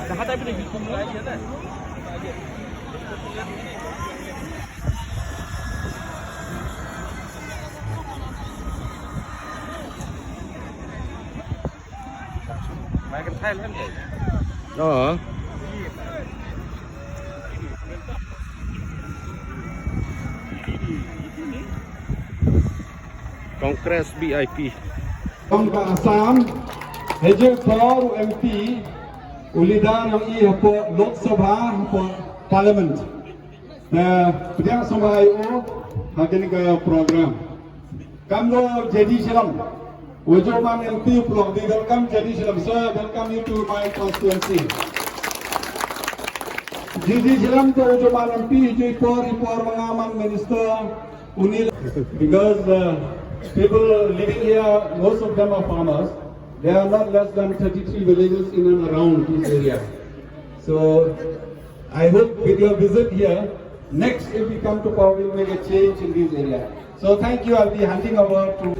Oh. Kongres BIP. Bangka Assam, Haji for MP, Ulidan yang hapo Lok Sabha hapo Parliament. Pilihan sampai hakin ke program. Kamlo jadi silam. Ujuman MP Pulau di welcome jadi silam. Sir, welcome you to my constituency. Jadi silam tu ujuman MP ipor mengaman minister Unil because people living here, most of them are farmers. There are not less than 33 villages in and around this area. So I hope with your visit here, next if we come to power, we will make a change in this area. So thank you. I'll be handing over to.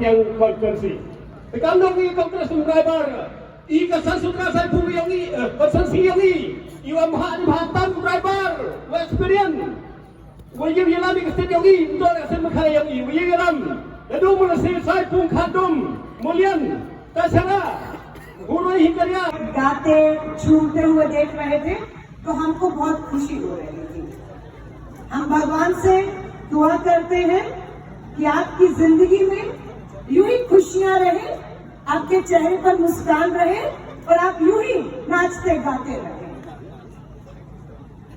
Yang konvensi. Kalau ni kongres driver, ika sasutra saya pumi yang ni, konsensi yang ni, iwa mahal bahatam driver, experience. Wajib yalam ikut yang ni, untuk asen makan yang ni, wajib yalam. Lalu mula saya pun kadum, mulian, tasara, guru hingga गाते झूमते हुए देख रहे थे तो हमको बहुत खुशी हो रही थी। हम भगवान से दुआ करते हैं कि आपकी जिंदगी में यूं ही खुशियां रहे, आपके चेहरे पर मुस्कान रहे और आप यूं ही नाचते गाते रहे।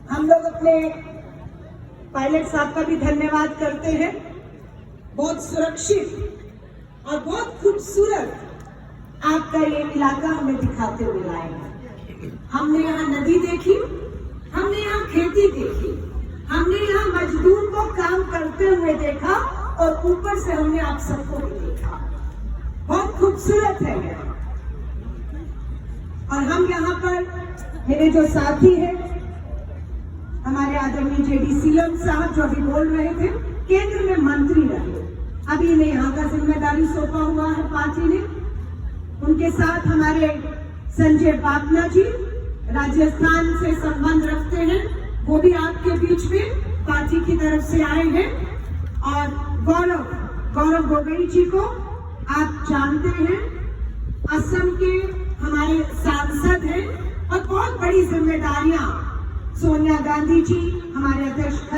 हम लोग अपने पायलट साहब का भी धन्यवाद करते हैं। बहुत सुरक्षित और बहुत खूबसूरत आपका ये इलाका हमें दिखाते हुए लाए हैं। हमने यहाँ नदी देखी, हमने यहाँ खेती देखी, हमने यहाँ मजदूर को काम करते हुए देखा और ऊपर से हमने आप सबको भी देखा। बहुत खूबसूरत है ये। और हम यहाँ पर मेरे जो साथी हैं, हमारे आदरणीय जेडी सीएम साहब जो अभी बोल रहे थे, केंद्र में मंत्री रहे, अभी इन्हें यहाँ का जिम्मेदारी सौंपा हुआ है पार्टी ने। उनके साथ हमारे संजय बापना जी राजस्थान से संबंध रखते हैं, वो भी आपके बीच में पार्टी की तरफ से आए हैं। और गौरव गोगोई जी को आप जानते हैं, असम के हमारे सांसद हैं और बहुत बड़ी जिम्मेदारियां सोनिया गांधी जी हमारे अध्यक्ष